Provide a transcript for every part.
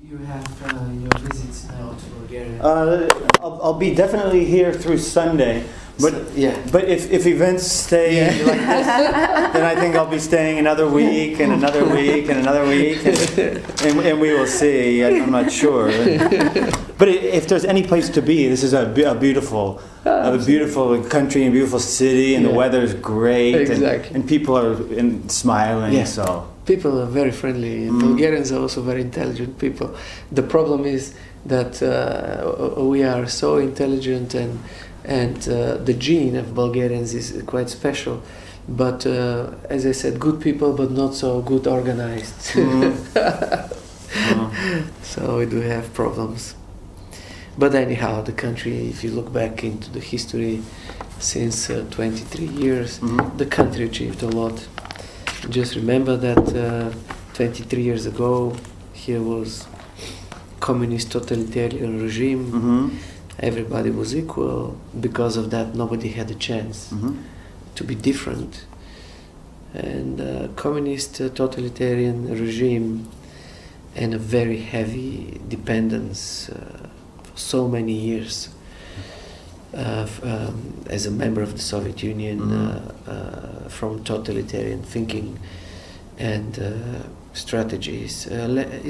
You have your visits now to Bulgaria. I'll be definitely here through Sunday, but But if events stay like this, then I think I'll be staying another week and another week and another week, and we will see. I'm not sure. But if there's any place to be, this is a beautiful country and beautiful city, and the weather is great, and people are smiling. Yeah. So. People are very friendly. Bulgarians are also very intelligent people. The problem is that we are so intelligent, and the gene of Bulgarians is quite special. But as I said, good people, but not so good organized. So we do have problems. But anyhow, the country, if you look back into the history, since 23 years, the country achieved a lot. Just remember that 23 years ago, here was communist totalitarian regime. Everybody was equal. Because of that, nobody had a chance to be different. And communist totalitarian regime and a very heavy dependence for so many years. As a member of the Soviet Union, from totalitarian thinking and strategies,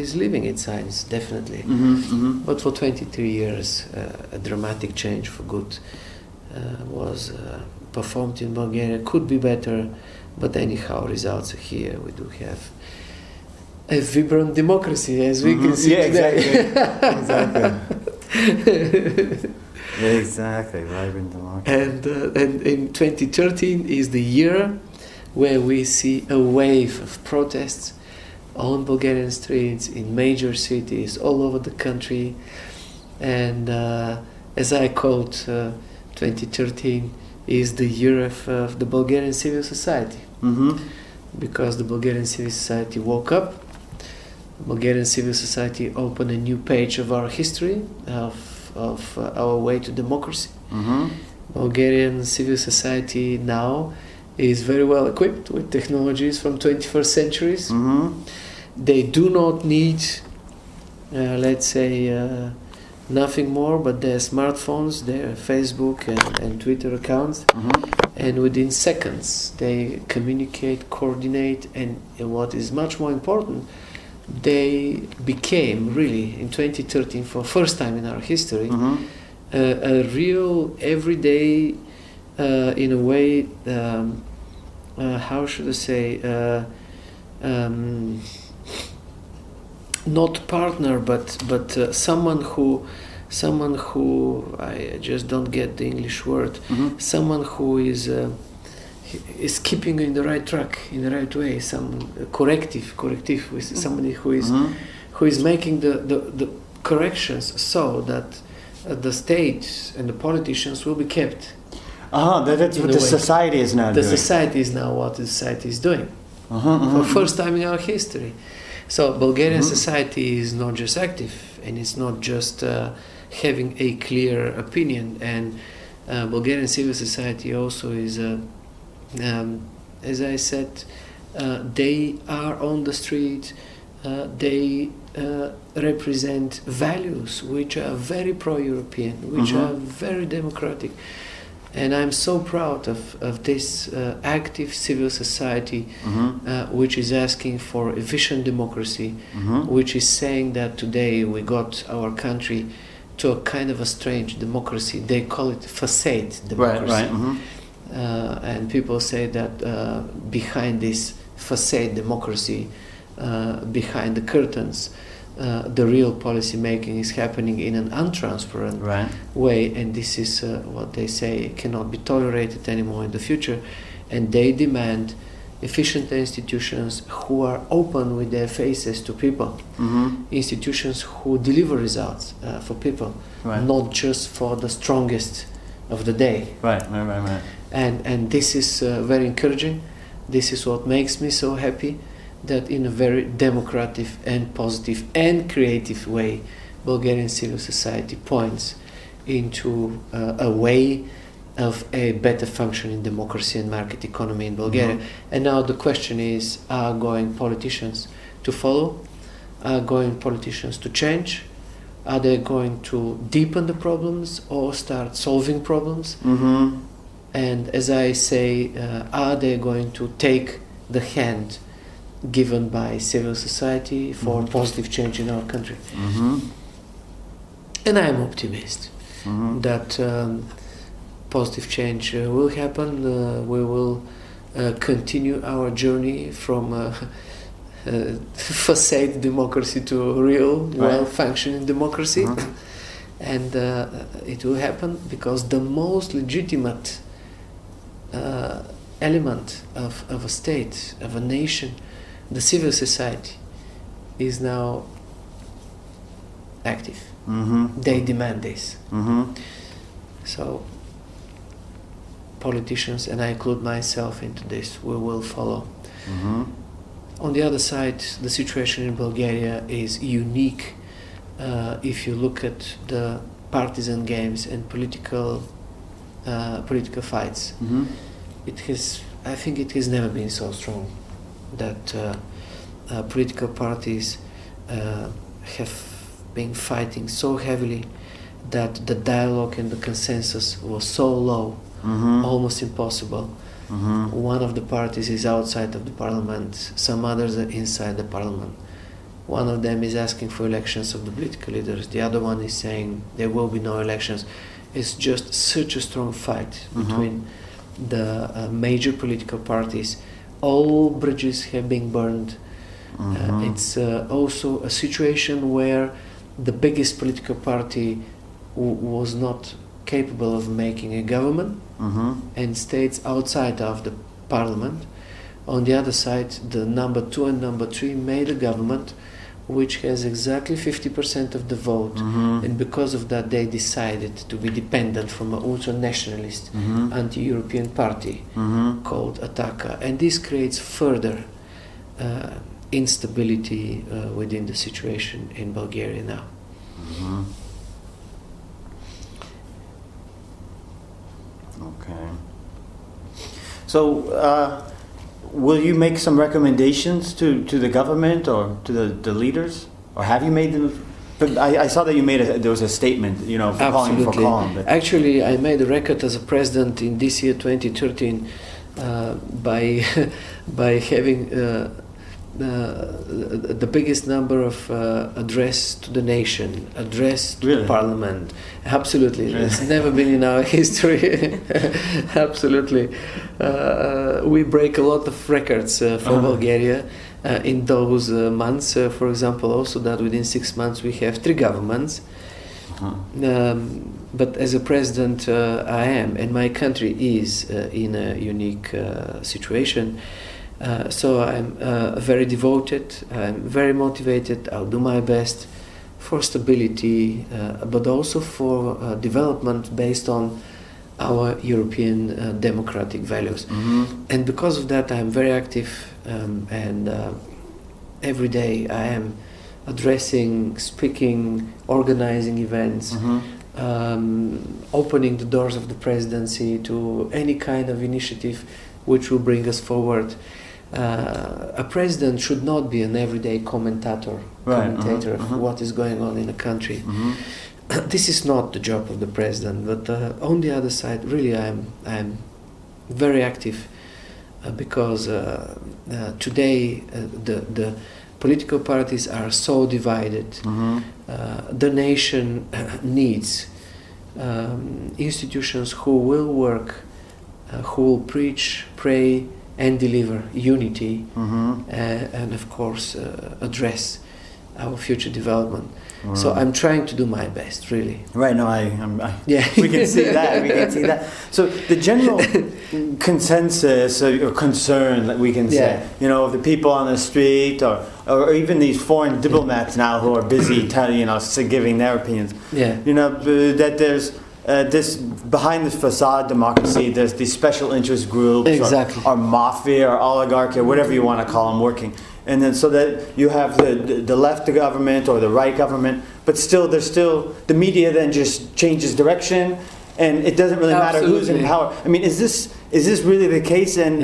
is leaving its signs, definitely. But for 23 years, a dramatic change for good was performed in Bulgaria. Could be better, but anyhow, results are here. We do have a vibrant democracy, as we can see today. Exactly. Exactly, vibrant democracy. And in 2013 is the year where we see a wave of protests on Bulgarian streets, in major cities, all over the country. And as I called 2013 is the year of the Bulgarian civil society. Because the Bulgarian civil society woke up. Bulgarian civil society opened a new page of our history, of our way to democracy. Bulgarian civil society now is very well equipped with technologies from 21st centuries. They do not need, let's say, nothing more but their smartphones, their Facebook and Twitter accounts, and within seconds they communicate, coordinate, and what is much more important, they became really in 2013 for the first time in our history a real everyday in a way how should I say not partner but someone who I just don't get the English word, someone who is keeping in the right track, in the right way, some corrective with somebody who is making the corrections so that the state and the politicians will be kept. That's what the society is now doing. The society is now what the society is doing for the first time in our history. So Bulgarian society is not just active, and it's not just having a clear opinion, and Bulgarian civil society also is as I said, they are on the street, they represent values which are very pro-European, which are very democratic. And I'm so proud of this active civil society which is asking for efficient democracy, which is saying that today we got our country to a kind of a strange democracy. They call it facade democracy. Right. And people say that behind this facade democracy, behind the curtains, the real policy making is happening in an untransparent way, and this is what they say cannot be tolerated anymore in the future. And they demand efficient institutions who are open with their faces to people, institutions who deliver results for people, not just for the strongest of the day. Right. And this is very encouraging. This is what makes me so happy, that in a very democratic and positive and creative way, Bulgarian civil society points into a way of a better functioning democracy and market economy in Bulgaria. And now the question is, are going politicians to follow? Are going politicians to change? Are they going to deepen the problems or start solving problems? Mm-hmm. And as I say, are they going to take the hand given by civil society for Mm-hmm. positive change in our country? Mm-hmm. And I am optimist Mm-hmm. that positive change will happen. We will continue our journey from facade democracy to real, well-functioning democracy. Mm-hmm. And it will happen because the most legitimate element of a state, of a nation, the civil society, is now active. Mm-hmm. They demand this. Mm-hmm. So politicians, and I include myself into this, we will follow. Mm-hmm. On the other side, the situation in Bulgaria is unique if you look at the partisan games and political fights. Mm-hmm. I think it has never been so strong that political parties have been fighting so heavily that the dialogue and the consensus was so low, Mm-hmm. almost impossible. Mm-hmm. One of the parties is outside of the parliament, some others are inside the parliament. One of them is asking for elections of the political leaders, the other one is saying there will be no elections. It's just such a strong fight Mm-hmm. between the major political parties. All bridges have been burned. Mm-hmm. It's also a situation where the biggest political party was not capable of making a government Mm-hmm. and stays outside of the parliament. On the other side, the number 2 and number 3 made a government which has exactly 50% of the vote, Mm-hmm. and because of that they decided to be dependent from an ultra-nationalist Mm-hmm. anti-European party Mm-hmm. called Ataka, and this creates further instability within the situation in Bulgaria now. Mm-hmm. Okay. So, will you make some recommendations to the government or to the leaders, or have you made them? But I saw that you there was a statement, calling for calm. But. Actually, I made a record as a president in this year, 2013, by having the biggest number of address to the nation, address to the parliament. Absolutely, it's never been in our history. Absolutely, we break a lot of records for Bulgaria in those months. For example, also that within 6 months we have 3 governments. But as a president, I am, and my country is in a unique situation. So I'm very devoted, I'm very motivated, I'll do my best for stability, but also for development based on our European democratic values. Mm-hmm. And because of that I'm very active, and every day I am addressing, speaking, organizing events, Mm-hmm. Opening the doors of the presidency to any kind of initiative which will bring us forward. A president should not be an everyday commentator of what is going on in the country. Mm-hmm. This is not the job of the president, but on the other side, really I'm very active because today the political parties are so divided. Mm-hmm. The nation needs institutions who will work, who will preach, pray, and deliver unity, Mm-hmm. And of course address our future development. Wow. So I'm trying to do my best, really. Right. No, Yeah. we can see that. We can see that. So the general consensus or concern that we can say, of the people on the street, or even these foreign diplomats now who are busy telling, giving their opinions. Yeah. That there's this behind this facade democracy, there's these special interest groups, Exactly. or mafia, or oligarchy, or whatever you want to call them, working. And then so that you have the left government or the right government, but still the media then just changes direction, and it doesn't really matter who's in power. I mean, is this really the case? And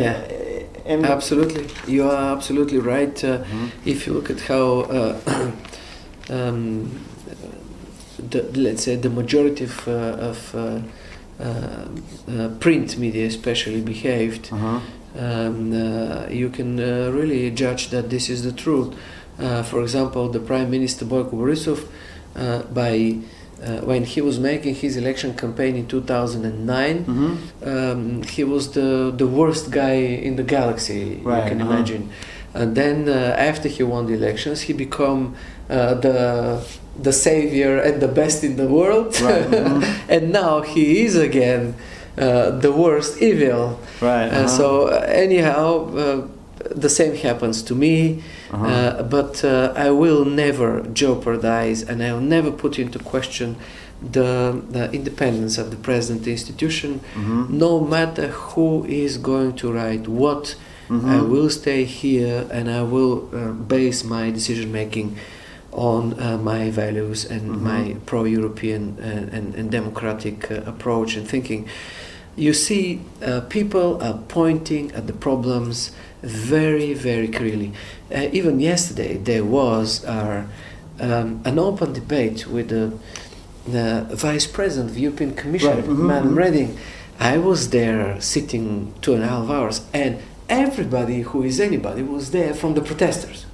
Absolutely, you are absolutely right. If you look at how, let's say, the majority of print media especially behaved, you can really judge that this is the truth. For example, the Prime Minister Boyko Borisov, when he was making his election campaign in 2009, he was the worst guy in the galaxy, you can imagine. And then after he won the elections, he became the savior and the best in the world. And now he is again the worst evil. So anyhow, the same happens to me. But I will never jeopardize and I will never put into question the independence of the present institution, no matter who is going to write what. I will stay here and I will base my decision making on my values and my pro-European and democratic approach and thinking. You see, people are pointing at the problems very, very clearly. Even yesterday there was an open debate with the Vice President of the European Commission, Madam Reding. I was there sitting 2.5 hours and everybody who is anybody was there from the protesters.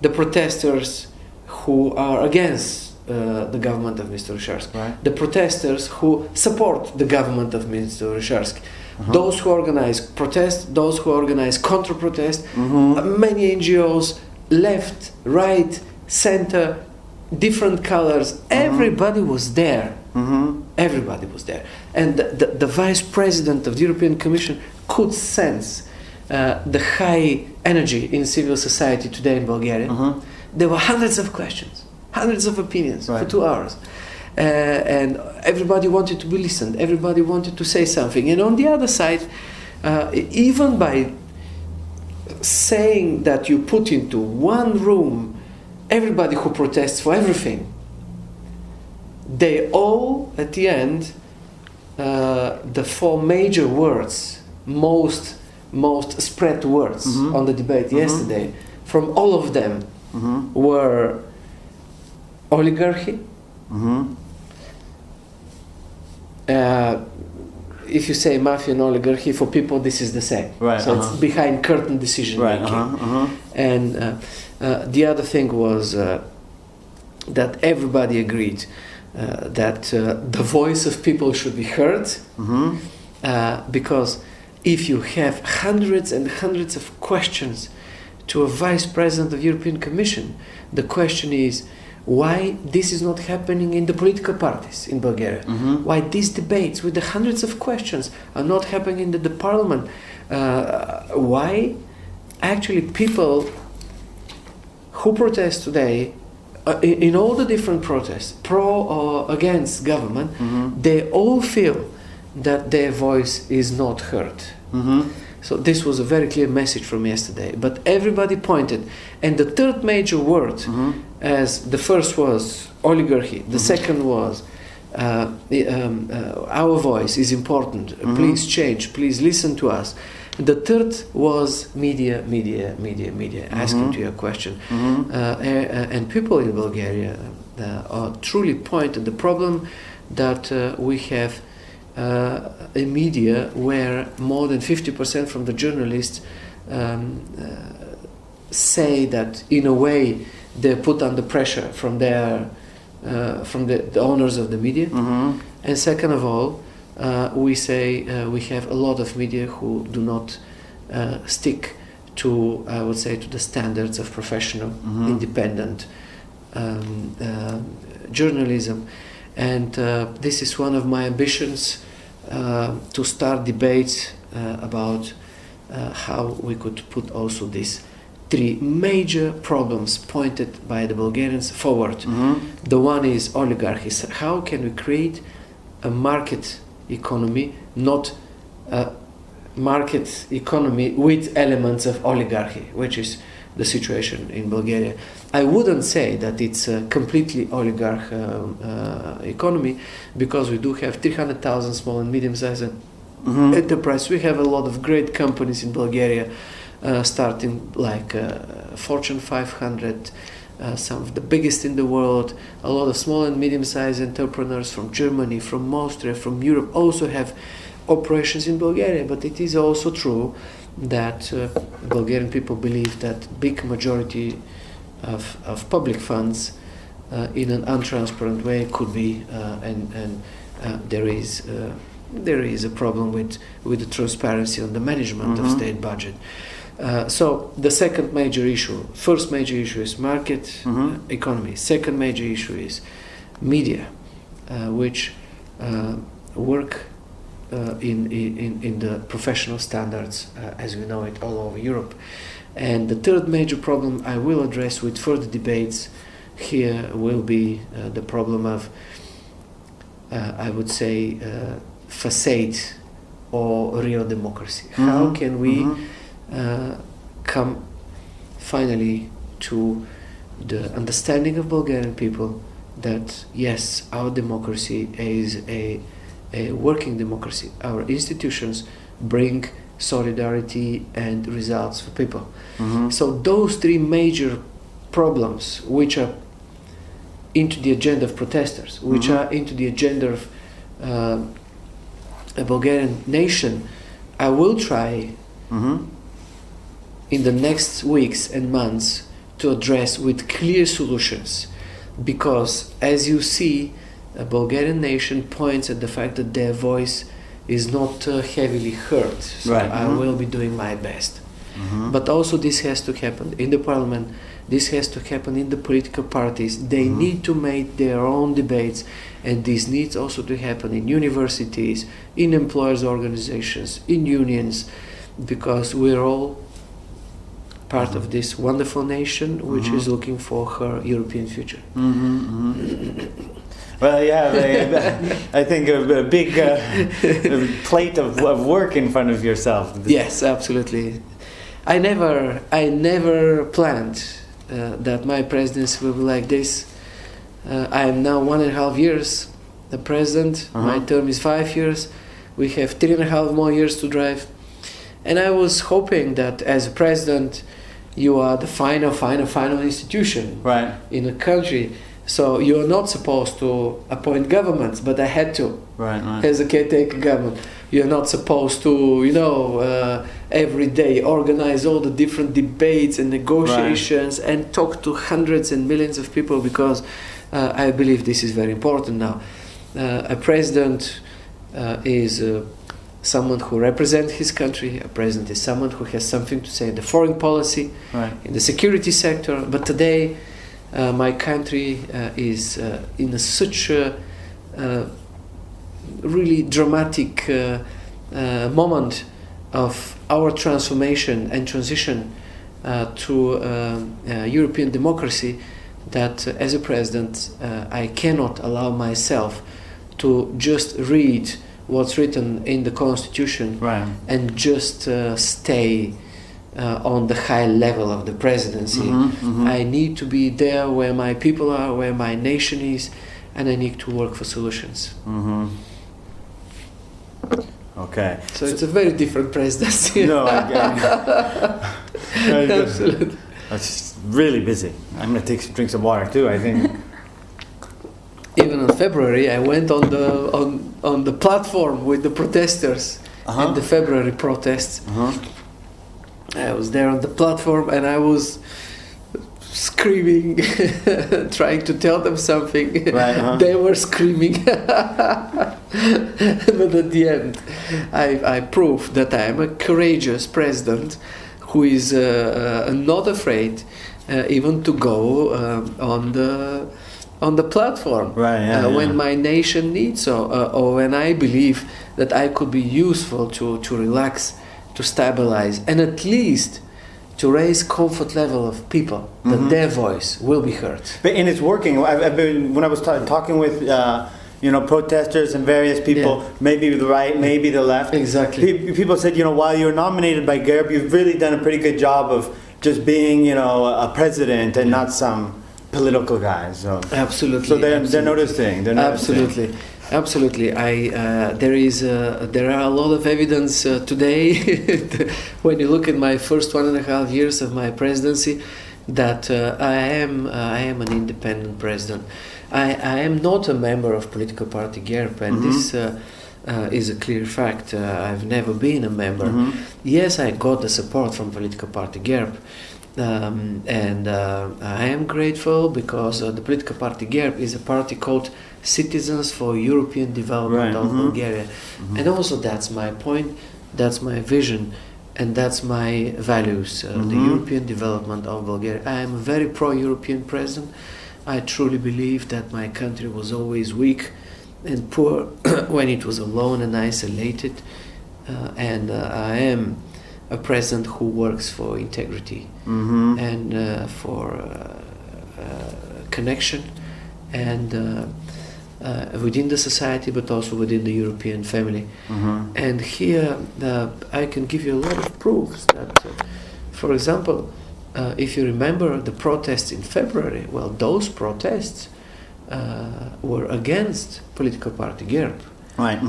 The protesters who are against the government of Mr. Rysharsky, the protesters who support the government of Mr. Rysharsky, those who organize protest, those who organize counter-protest, many NGOs, left, right, center, different colors, everybody was there. Everybody was there. And the Vice President of the European Commission could sense the high energy in civil society today in Bulgaria. There were hundreds of questions, hundreds of opinions for 2 hours. And everybody wanted to be listened, everybody wanted to say something. And on the other side, even by saying that you put into one room everybody who protests for everything, they all, at the end, the 4 major words, most spread words on the debate yesterday, from all of them were oligarchy. If you say mafia and oligarchy, for people this is the same. So it's behind curtain decision making. And the other thing was that everybody agreed that the voice of people should be heard, because if you have hundreds and hundreds of questions to a Vice President of the European Commission, the question is why this is not happening in the political parties in Bulgaria, why these debates with the hundreds of questions are not happening in the parliament, why actually people who protest today, in all the different protests, pro or against government, they all feel that their voice is not heard. So this was a very clear message from yesterday. But everybody pointed, and the third major word, as the first was oligarchy, the second was our voice is important. Please change. Please listen to us. The third was media, asking to your question. And people in Bulgaria are truly point at the problem that we have a media where more than 50% from the journalists say that in a way they're put under pressure from their from the owners of the media. And second of all, we say we have a lot of media who do not stick to, I would say, to the standards of professional, independent journalism. And this is one of my ambitions, to start debates about how we could put also these 3 major problems pointed by the Bulgarians forward. The one is oligarchies. How can we create a market economy, not a market economy with elements of oligarchy, which is the situation in Bulgaria. I wouldn't say that it's a completely oligarch economy, because we do have 300,000 small and medium-sized enterprise. We have a lot of great companies in Bulgaria starting like Fortune 500, some of the biggest in the world. A lot of small and medium-sized entrepreneurs from Germany, from Austria, from Europe also have operations in Bulgaria. But it is also true that Bulgarian people believe that big majority of public funds in an untransparent way could be, and there is a problem with the transparency on the management of state budget. So the second major issue, first major issue is market economy. Second major issue is media, which work in the professional standards as we know it all over Europe. And the third major problem I will address with further debates here will be the problem of, I would say, facade or real democracy. How can we come finally to the understanding of Bulgarian people that yes, our democracy is a working democracy. Our institutions bring solidarity and results for people. So those three major problems, which are into the agenda of protesters, which are into the agenda of a Bulgarian nation, I will try in the next weeks and months to address with clear solutions, because as you see, a Bulgarian nation points at the fact that their voice is not heavily heard. So I will be doing my best. But also this has to happen in the parliament, this has to happen in the political parties. They need to make their own debates, and this needs also to happen in universities, in employers' organizations, in unions, because we're all part of this wonderful nation which is looking for her European future. Well, yeah, I think a big plate of work in front of yourself. Yes, absolutely. I never planned that my presidency will be like this. I am now 1.5 years the president. My term is 5 years. We have 3.5 more years to drive. And I was hoping that as a president, you are the final institution in a country. So you are not supposed to appoint governments, but I had to, as a caretaker government. You're not supposed to, every day organize all the different debates and negotiations and talk to hundreds and millions of people, because I believe this is very important now. A president is someone who represents his country. A president is someone who has something to say in the foreign policy, in the security sector. But today, my country is in such a really dramatic moment of our transformation and transition to European democracy, that as a president I cannot allow myself to just read what's written in the Constitution and just stay on the high level of the presidency. I need to be there where my people are, where my nation is, and I need to work for solutions. Okay. So it's a very different presidency. No, absolutely. It's really busy. I'm going to drink some water too, I think. Even in February, I went on the platform with the protesters in the February protests. I was there on the platform and I was screaming, trying to tell them something. They were screaming. But at the end, I proved that I am a courageous president who is not afraid even to go on the platform when my nation needs so, or when I believe that I could be useful to relax, to stabilize, and at least to raise comfort level of people, that their voice will be heard. And it's working. I've been, when I was talking with protesters and various people, maybe the right, maybe the left. Exactly. People said, while you're nominated by Gerb, you've really done a pretty good job of just being, a president and not some political guys. So. Absolutely. So they're noticing. They're noticing. Absolutely. There are a lot of evidence today when you look at my first 1.5 years of my presidency that I am an independent president. I am not a member of political party GERB, and this is a clear fact. I've never been a member. Yes, I got the support from political party GERB, and I am grateful because the political party GERB is a party called Citizens for European Development of Bulgaria. And also that's my point, that's my vision, and that's my values, the European development of Bulgaria. I am a very pro-European president. I truly believe that my country was always weak and poor when it was alone and isolated. And I am a president who works for integrity and for connection and within the society, but also within the European family. And here I can give you a lot of proofs that, for example, if you remember the protests in February, well, those protests were against political party GERB. Right.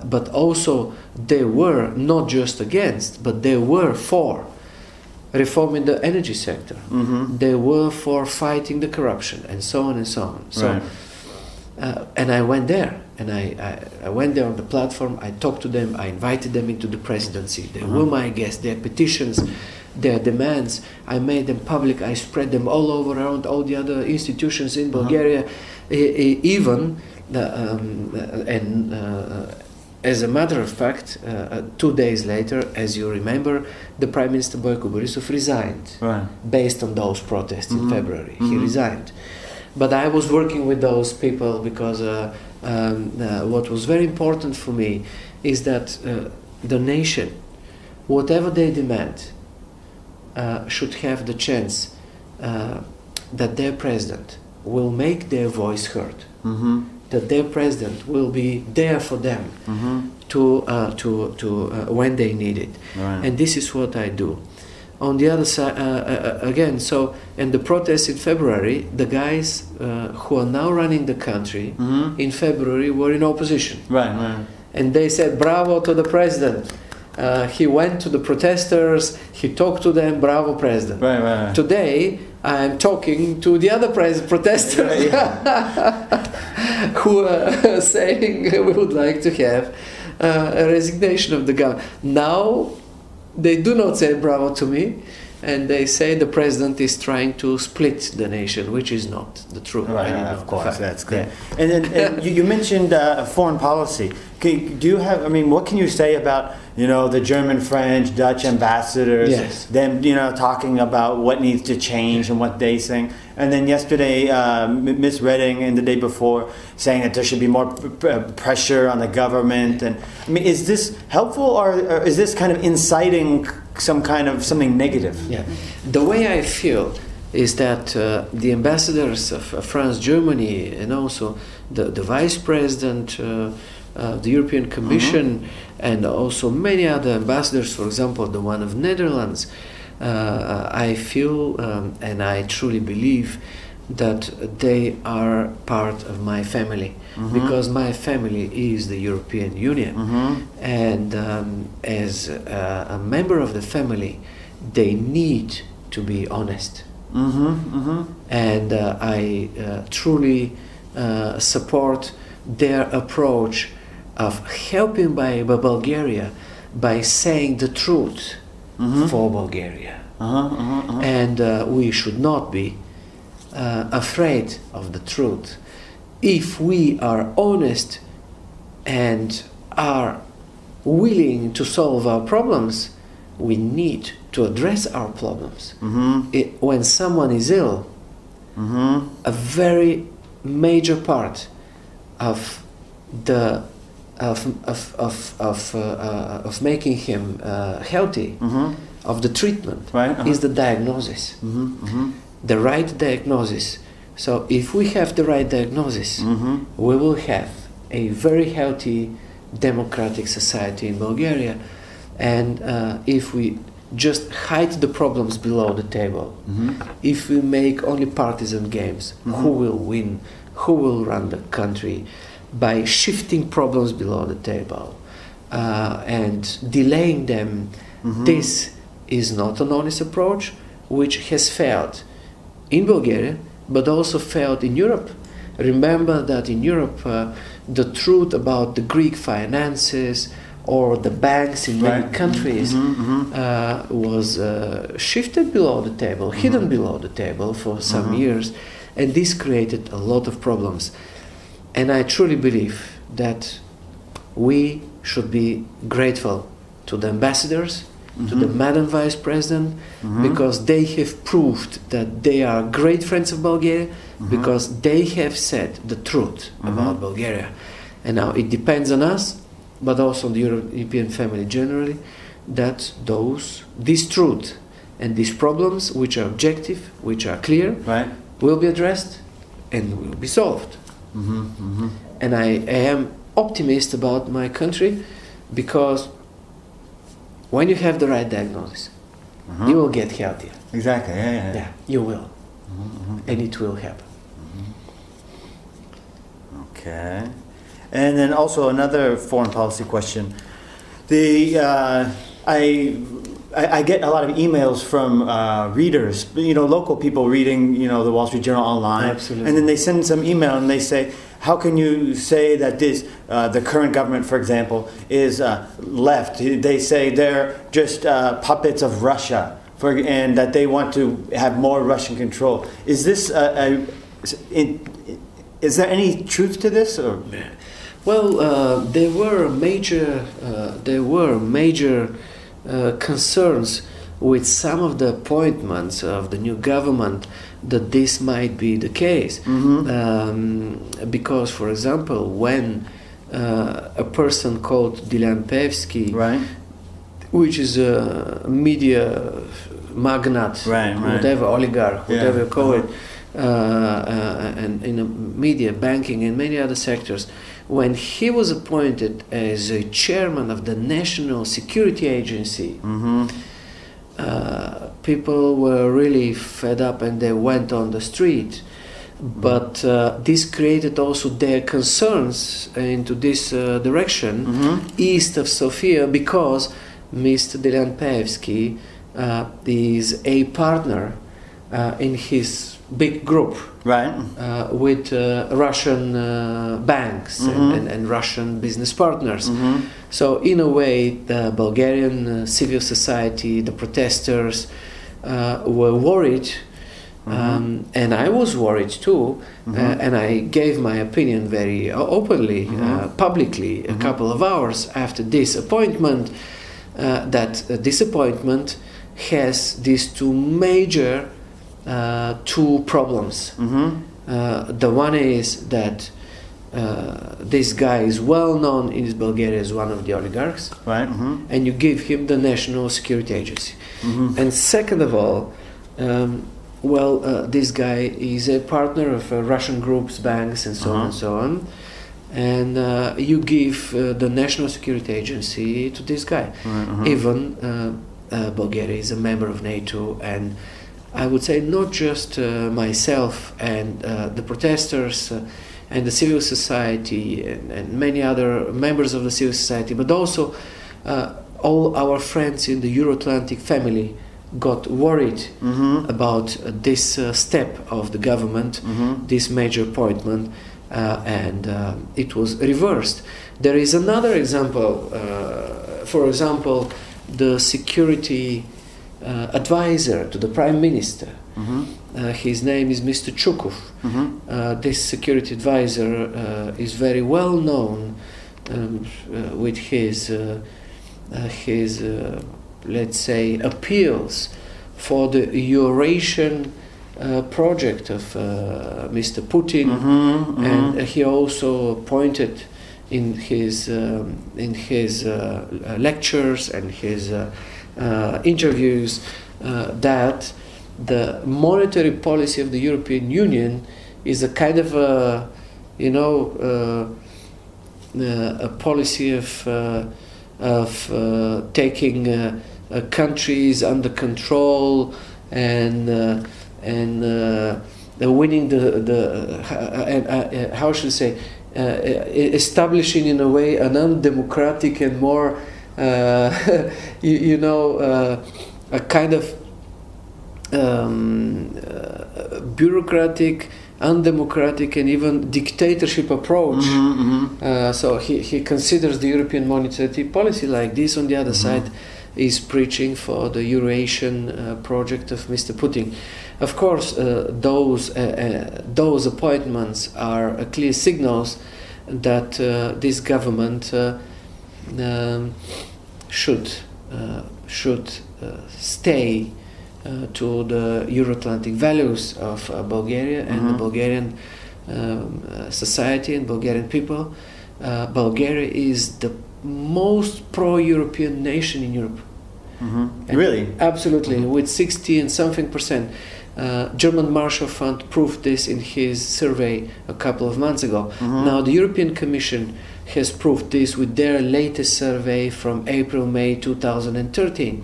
But also they were not just against, but they were for reforming the energy sector. They were for fighting the corruption, and so on and so on. So, and I went there, and I went there on the platform. I talked to them. I invited them into the presidency. They were my guests. Their petitions, their demands, I made them public. I spread them all over around all the other institutions in Bulgaria, even as a matter of fact, 2 days later, as you remember, the Prime Minister Boyko Borisov resigned based on those protests in February. He resigned. But I was working with those people because what was very important for me is that the nation, whatever they demand, should have the chance that their president will make their voice heard. That their president will be there for them to when they need it, and this is what I do. On the other side, again, so in the protests in February, the guys who are now running the country in February were in opposition, and they said bravo to the president. He went to the protesters, he talked to them, bravo president. Today I'm talking to the other protesters who are saying we would like to have a resignation of the government. Now they do not say bravo to me, and they say the president is trying to split the nation, which is not the truth. Of course, that's good. And you mentioned foreign policy. Do you have? I mean, what can you say about the German, French, Dutch ambassadors? Them talking about what needs to change and what they think. And then yesterday, Ms. Reding, and the day before, saying that there should be more pressure on the government. And I mean, is this helpful, or is this kind of inciting something negative? The way I feel is that the ambassadors of France, Germany, and also the vice president, the European Commission, and also many other ambassadors, for example, the one of Netherlands, I feel and I truly believe that they are part of my family, because my family is the European Union, and as a member of the family, they need to be honest. And I truly support their approach of helping Bulgaria by saying the truth for Bulgaria. And we should not be afraid of the truth. If we are honest and are willing to solve our problems, we need to address our problems. When someone is ill, a very major part of the of making him healthy, of the treatment, is the diagnosis, the right diagnosis. So if we have the right diagnosis, we will have a very healthy democratic society in Bulgaria. And if we just hide the problems below the table, if we make only partisan games, who will win, who will run the country, by shifting problems below the table and delaying them, this is not an honest approach, which has failed in Bulgaria, but also failed in Europe. Remember that in Europe, the truth about the Greek finances or the banks in many countries was shifted below the table, hidden below the table for some years, and this created a lot of problems. And I truly believe that we should be grateful to the ambassadors, to the Madam Vice President, because they have proved that they are great friends of Bulgaria, because they have said the truth about Bulgaria. And now it depends on us, but also on the European family generally, that this truth and these problems, which are objective, which are clear, will be addressed and will be solved. And I am optimist about my country, because when you have the right diagnosis, you will get healthier. Exactly, yeah. You will. And it will happen. Okay. And then also another foreign policy question. I get a lot of emails from readers, local people reading, the Wall Street Journal online. Absolutely. And then they send some email and they say, how can you say that the current government, for example, is left? They say they're just puppets of Russia, and that they want to have more Russian control. Is this is there any truth to this? Or? Well, there were major concerns with some of the appointments of the new government that this might be the case, because, for example, when a person called Dilan Pevsky, which is a media magnate, whatever, oligarch, whatever you call it, and in the media, banking, and many other sectors, when he was appointed as a chairman of the National Security Agency, people were really fed up and they went on the street. But this created also their concerns into this direction, east of Sofia, because Mr. Dilan Pevsky is a partner in his big group with Russian banks and Russian business partners. So in a way, the Bulgarian civil society, the protesters were worried, and I was worried too, and I gave my opinion very openly, publicly, a couple of hours after this appointment, that this appointment has these two major problems. The one is that this guy is well known in Bulgaria as one of the oligarchs, and you give him the National Security Agency. And second of all, this guy is a partner of Russian groups, banks, and so on and so on. And you give the National Security Agency to this guy. Even Bulgaria is a member of NATO, and I would say not just myself and the protesters and the civil society and many other members of the civil society, but also all our friends in the Euro-Atlantic family got worried about this step of the government, this major appointment, and it was reversed. There is another example, for example, the security advisor to the Prime Minister. His name is Mr. Chukov. This security advisor is very well known with his let's say, appeals for the Eurasian project of Mr. Putin, and he also pointed in his lectures and his interviews that the monetary policy of the European Union is a kind of a policy of taking country is under control and winning how should I say, establishing in a way an undemocratic and more a kind of bureaucratic, undemocratic and even dictatorship approach. So he considers the European monetary policy like this. On the other side is preaching for the Eurasian project of Mr. Putin. Of course, those appointments are clear signals that this government should stay to the Euro-Atlantic values of Bulgaria and the Bulgarian society and Bulgarian people. Bulgaria is the most pro-European nation in Europe. Really? Absolutely, with 60 and something percent. German Marshall Fund proved this in his survey a couple of months ago. Now the European Commission has proved this with their latest survey from April-May 2013.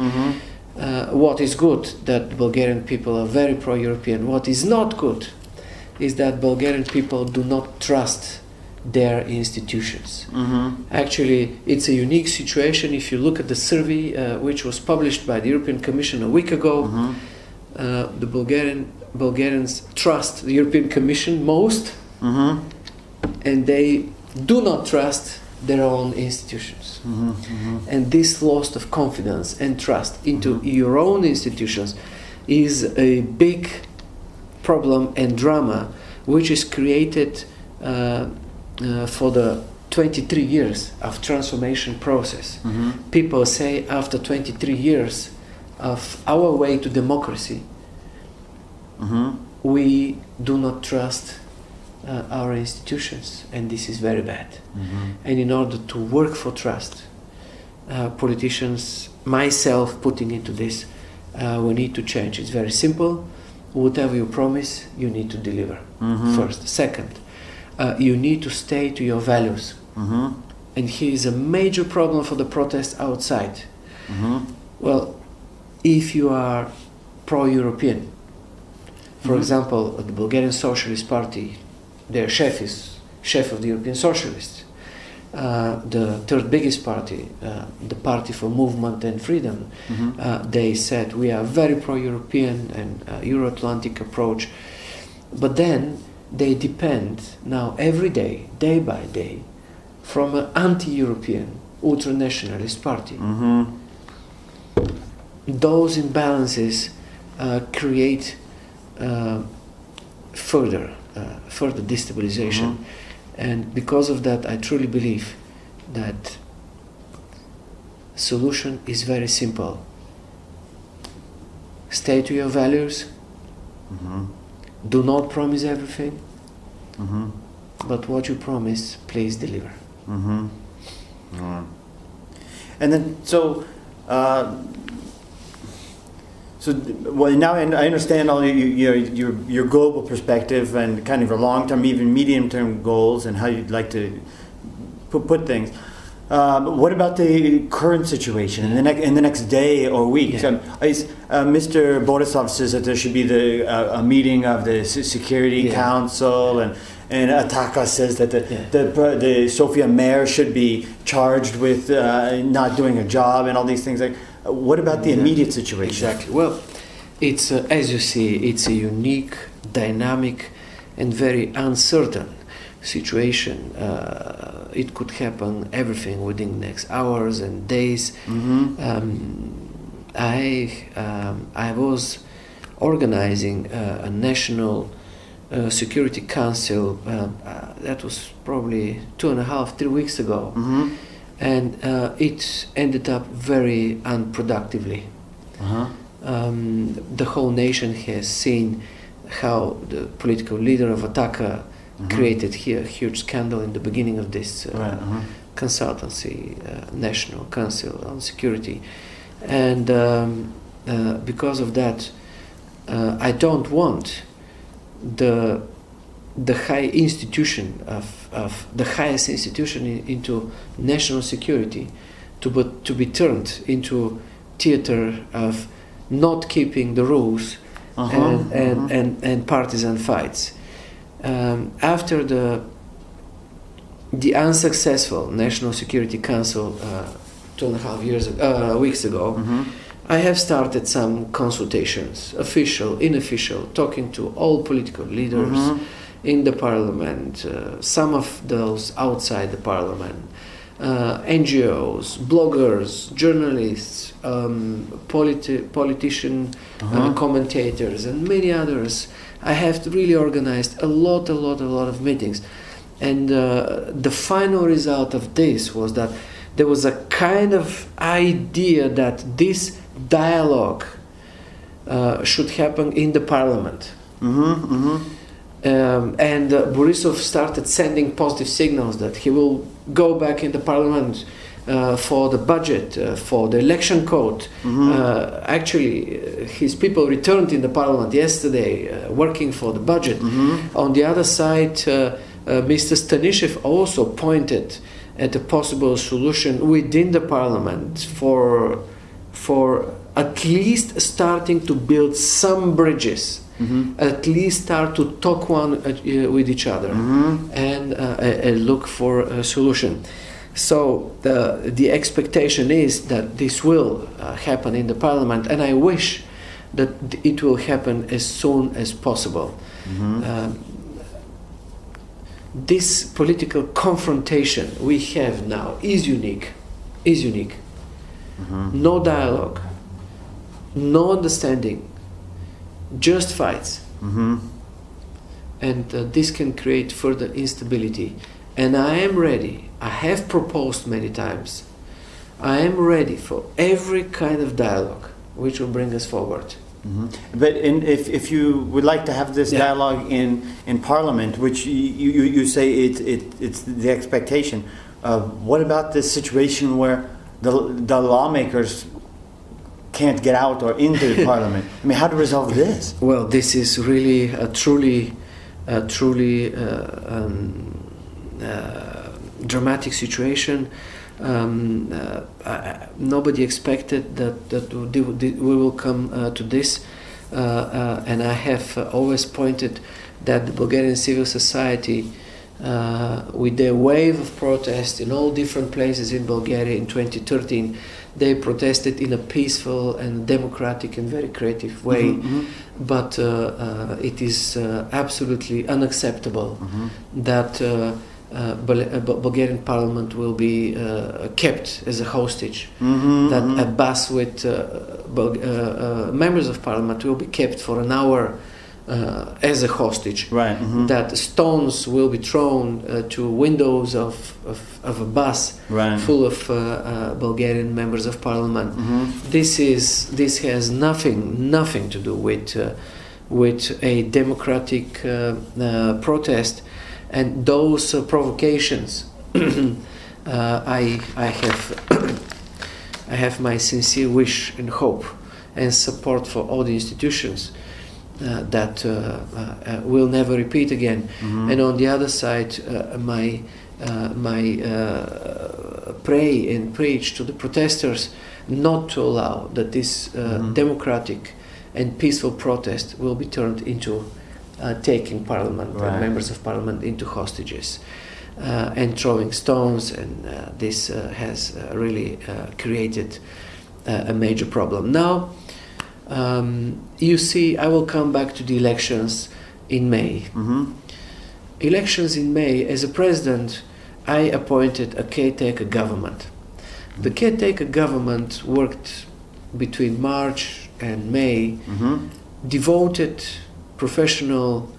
What is good, that Bulgarian people are very pro-European. What is not good is that Bulgarian people do not trust their institutions. Actually, it's a unique situation. If you look at the survey which was published by the European Commission a week ago, the Bulgarians trust the European Commission most, and they do not trust their own institutions. And this loss of confidence and trust into your own institutions is a big problem and drama which is created for the 23 years of transformation process. People say after 23 years of our way to democracy, we do not trust our institutions, and this is very bad. And in order to work for trust, politicians, myself putting into this, we need to change. It's very simple. Whatever you promise, you need to deliver. First. Second, you need to stay to your values. And here is a major problem for the protests outside. Well, if you are pro-European, for example, the Bulgarian Socialist Party, their chef is chef of the European Socialists. The third biggest party, the Party for Movement and Freedom, they said we are very pro-European and Euro-Atlantic approach. But then they depend now every day, day by day, from an anti-European, ultra-nationalist party. Those imbalances create further destabilization, and because of that, I truly believe that solution is very simple. Stay to your values. Do not promise everything, but what you promise, please deliver. And then well, now I understand all your global perspective and kind of your long-term, even medium-term goals and how you'd like to put things. But what about the current situation in the next day or week? Mr. Borisov says that there should be a meeting of the Security Council, and Ataka says that the Sofia mayor should be charged with not doing a job and all these things. What about the immediate situation? Exactly. Well, it's as you see, it's a unique, dynamic, and very uncertain situation. It could happen everything within the next hours and days. I was organizing a national Security Council. That was probably 2.5-3 weeks ago. And it ended up very unproductively. The whole nation has seen how the political leader of Ataka created here a huge scandal in the beginning of this consultancy, National Council on Security. And because of that, I don't want the high institution of the highest institution into national security to be turned into theater of not keeping the rules and partisan fights. After the unsuccessful National Security Council 2.5 weeks ago, I have started some consultations, official, unofficial, talking to all political leaders in the parliament, some of those outside the parliament, NGOs, bloggers, journalists, politician commentators, and many others. I have really organized a lot of meetings, and the final result of this was that there was a kind of idea that this dialogue should happen in the parliament. And Borisov started sending positive signals that he will go back in the parliament for the budget, for the election code. Actually, his people returned in the parliament yesterday working for the budget. On the other side, Mr. Stanishev also pointed at a possible solution within the parliament for at least starting to build some bridges. At least start to talk with each other and look for a solution. So the expectation is that this will happen in the parliament, and I wish that it will happen as soon as possible. This political confrontation we have now is unique. No dialogue, no understanding, just fights, and this can create further instability. And I am ready, I have proposed many times, I am ready for every kind of dialogue which will bring us forward. But if you would like to have this dialogue in Parliament, which you say it's the expectation, what about this situation where the lawmakers can't get out or into the Parliament? I mean, how to resolve this? Well, this is really a truly dramatic situation. Nobody expected that we will come to this, and I have always pointed that the Bulgarian civil society, with their wave of protest in all different places in Bulgaria in 2013, they protested in a peaceful and democratic and very creative way. But it is absolutely unacceptable that Bulgarian parliament will be kept as a hostage, that a bus with members of parliament will be kept for an hour as a hostage, that stones will be thrown to windows of a bus full of Bulgarian members of parliament. This has nothing to do with a democratic protest. And those provocations, I have my sincere wish and hope and support for all the institutions that will never repeat again. And on the other side, my pray and preach to the protesters not to allow that this democratic and peaceful protest will be turned into taking parliament and members of parliament into hostages and throwing stones, and this has really created a major problem. Now, you see, I will come back to the elections in May. Elections in May, as a president, I appointed a caretaker government. The caretaker government worked between March and May, devoted, professional,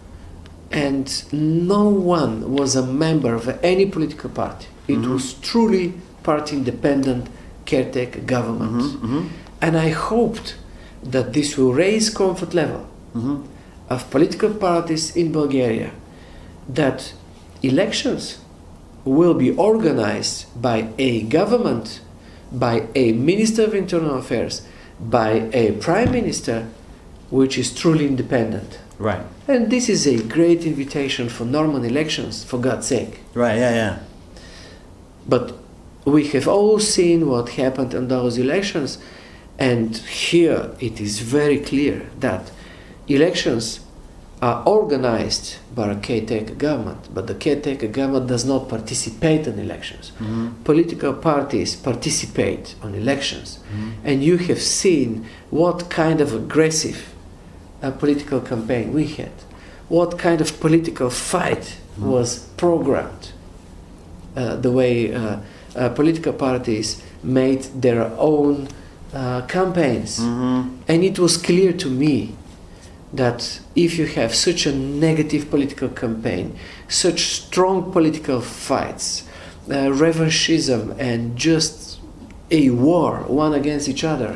and no one was a member of any political party. It was truly party independent caretaker government. And I hoped that this will raise comfort level of political parties in Bulgaria, that elections will be organized by a government, by a Minister of Internal Affairs, by a Prime Minister, which is truly independent. And this is a great invitation for normal elections, for God's sake. But we have all seen what happened in those elections, And here it is very clear that elections are organized by a caretaker government, but the caretaker government does not participate in elections. Political parties participate on elections, and you have seen what kind of aggressive political campaign we had, what kind of political fight was programmed, the way political parties made their own campaigns. And it was clear to me that if you have such a negative political campaign, such strong political fights, revanchism and just a war one against each other,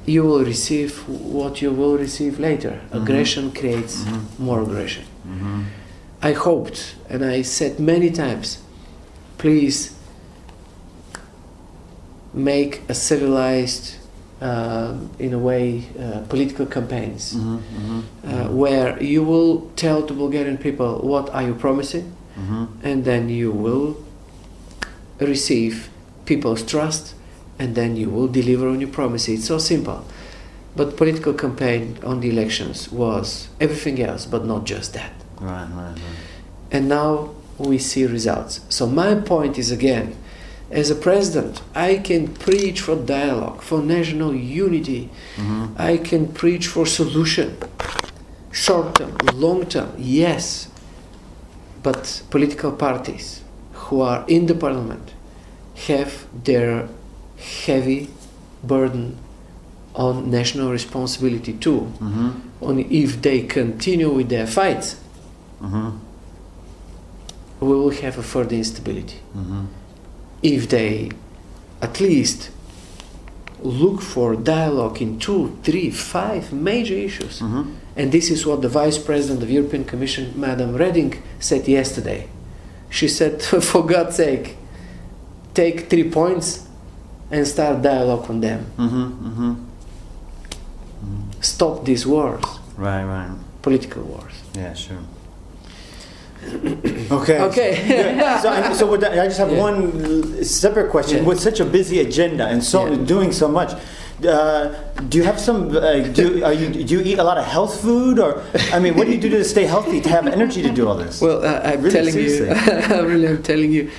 you will receive what you will receive later. Aggression creates more aggression. I hoped, and I said many times, please make a civilized, in a way, political campaigns, where you will tell to Bulgarian people what are you promising, and then you will receive people's trust, and then you will deliver on your promises. It's so simple. But political campaign on the elections was everything else, but not just that. Right. And now we see results. So my point is, again, as a president, I can preach for dialogue, for national unity. I can preach for solution, short term, long term, yes. But political parties who are in the parliament have their heavy burden on national responsibility too. Only if they continue with their fights, we will have a further instability. If they at least look for dialogue in 2, 3, 5 major issues, and this is what the Vice President of the European Commission, Madam Reding, said yesterday. She said, for God's sake, take 3 points and start dialogue on them. Stop these wars. Right. Political wars. Yeah, sure. Okay. Yeah. So I just have one separate question. Yeah. With such a busy agenda and doing so much, do you have some? Do you eat a lot of health food, or I mean, what do you do to stay healthy, to have energy to do all this? Well, I'm really, telling seriously. you, I'm telling you,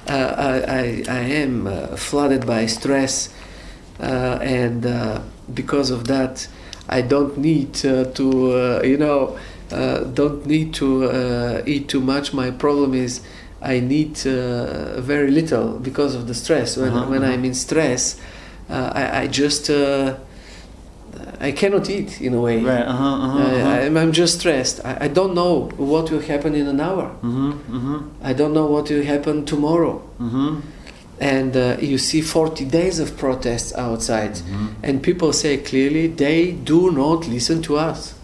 I am flooded by stress, and because of that, I don't need don't need to eat too much. My problem is I need very little because of the stress. When I'm in stress, I just I cannot eat in a way. Right. I'm just stressed. I don't know what will happen in an hour. I don't know what will happen tomorrow. And you see 40 days of protests outside, and people say clearly they do not listen to us.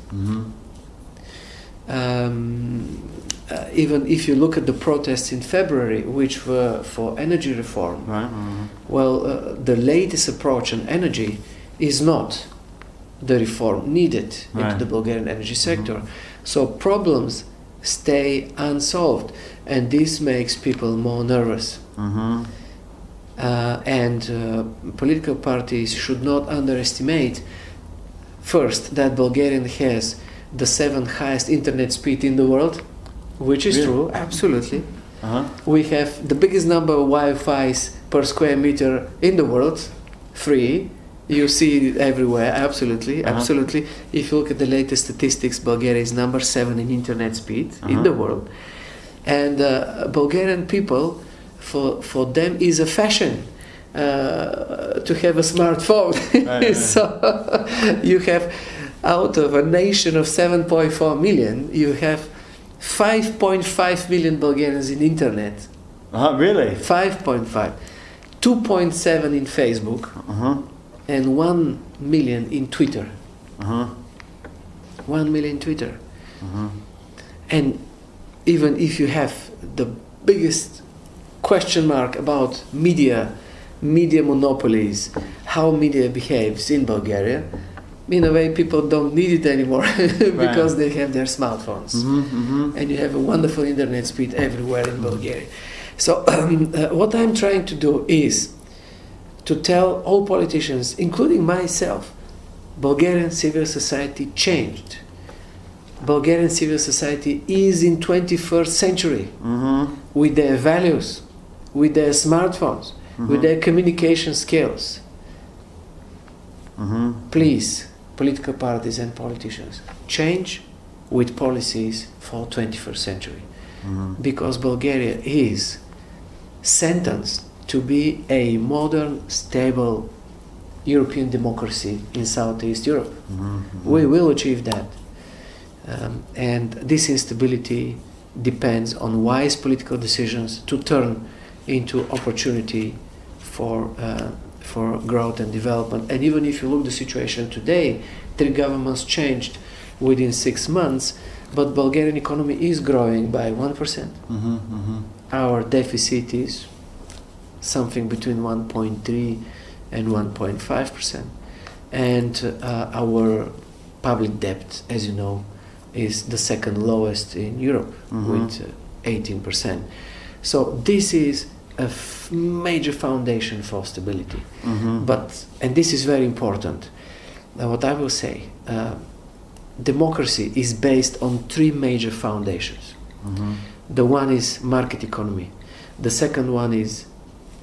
Even if you look at the protests in February, which were for energy reform, well, the latest approach on energy is not the reform needed into the Bulgarian energy sector. So problems stay unsolved, and this makes people more nervous. And political parties should not underestimate, first, that Bulgaria has the 7th highest internet speed in the world, which is true, absolutely. We have the biggest number of Wi-Fi's per square meter in the world, free. You see it everywhere, absolutely. If you look at the latest statistics, Bulgaria is number 7 in internet speed in the world. And Bulgarian people, for them, is a fashion to have a smartphone. So you have, out of a nation of 7.4 million, you have 5.5 million Bulgarians in internet. Really? 5.5. 2.7 in Facebook, and 1 million in Twitter. 1 million Twitter. And even if you have the biggest question mark about media monopolies, how media behaves in Bulgaria, in a way people don't need it anymore because they have their smartphones. And you have a wonderful internet speed everywhere in Bulgaria. So what I'm trying to do is to tell all politicians, including myself, Bulgarian civil society changed. Bulgarian civil society is in 21st century with their values, with their smartphones, with their communication skills. Please, political parties and politicians, change with policies for 21st century. Because Bulgaria is sentenced to be a modern, stable European democracy in Southeast Europe. We will achieve that. And this instability depends on wise political decisions to turn into opportunity for growth and development. And even if you look at the situation today, 3 governments changed within 6 months, but Bulgarian economy is growing by 1%. Our deficit is something between 1.3 and 1.5%. And our public debt, as you know, is the second lowest in Europe with 18%. So this is a major foundation for stability. And this is very important. Now, what I will say, democracy is based on 3 major foundations. The one is market economy, the second one is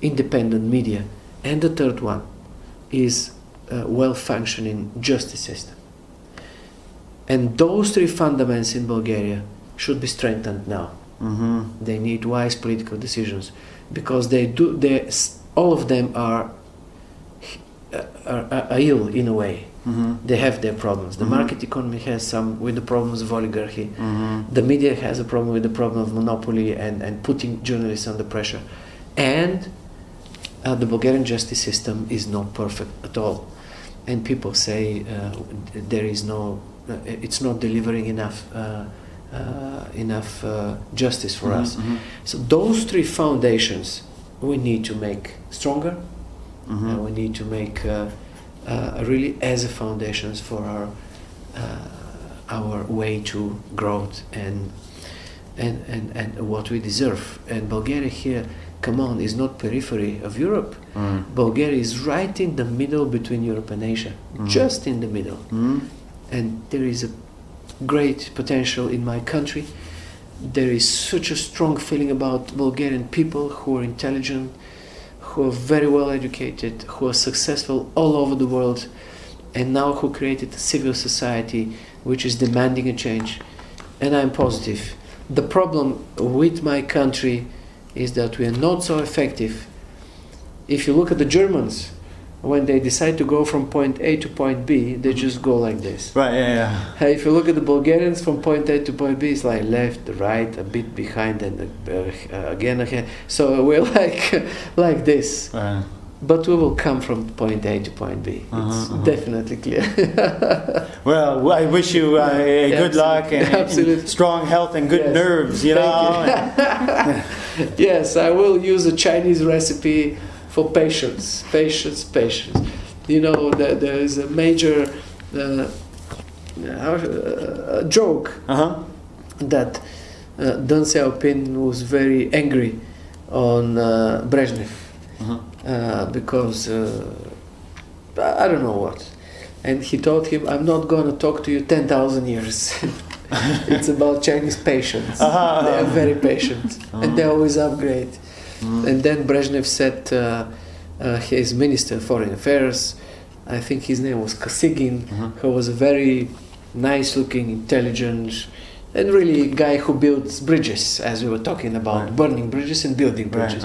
independent media, and the third one is a well-functioning justice system. And those 3 fundaments in Bulgaria should be strengthened now. They need wise political decisions, because all of them are ill in a way. They have their problems. The market economy has some with the problems of oligarchy. The media has a problem with the problem of monopoly and putting journalists under pressure. And the Bulgarian justice system is not perfect at all. And people say there is no, it's not delivering enough justice for us. So those 3 foundations we need to make stronger. We need to make really as a foundations for our way to growth and what we deserve. And Bulgaria here, come on, is not periphery of Europe. Bulgaria is right in the middle between Europe and Asia, just in the middle. And there is a great potential in my country. There is such a strong feeling about Bulgarian people who are intelligent, who are very well educated, who are successful all over the world, and now who created a civil society which is demanding a change. And I'm positive. The problem with my country is that we are not so effective. If you look at the Germans, when they decide to go from point A to point B, they just go like this. Right, yeah. If you look at the Bulgarians, from point A to point B, it's like left, right, a bit behind, and again. So we're like this. Right. But we will come from point A to point B. It's definitely clear. Well, I wish you good luck and strong health and good nerves, you know. Yes, I will use a Chinese recipe for patience. You know, there is a major joke that Deng Xiaoping was very angry on Brezhnev because I don't know what, and he told him, "I'm not going to talk to you 10,000 years." It's about Chinese patience. They are very patient, and they always upgrade. And then Brezhnev said his Minister of Foreign Affairs, I think his name was Kosygin, who was a very nice-looking, intelligent, and really a guy who builds bridges, as we were talking about, burning bridges and building bridges.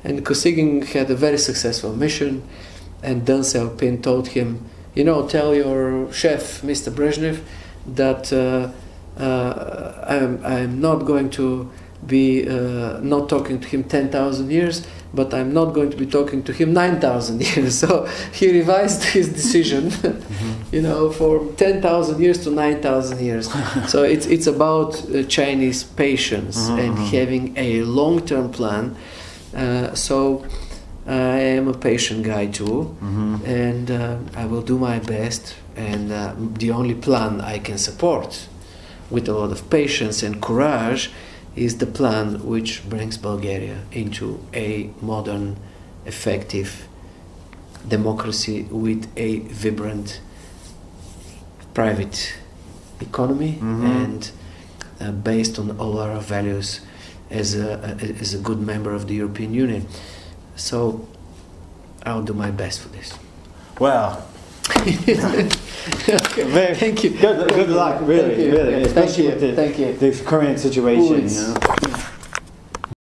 And Kosygin had a very successful mission, and Deng Xiaoping told him, you know, tell your chef, Mr. Brezhnev, that I'm not going to be not talking to him 10,000 years, but I'm not going to be talking to him 9,000 years. So he revised his decision, you know, from 10,000 years to 9,000 years. So it's about Chinese patience and having a long-term plan. So I am a patient guy too, and I will do my best. And the only plan I can support with a lot of patience and courage is the plan which brings Bulgaria into a modern, effective democracy with a vibrant private economy and based on all our values as a good member of the European Union. So I'll do my best for this. Well, okay. Thank you. Good luck, really, really, especially with the current situation. You know?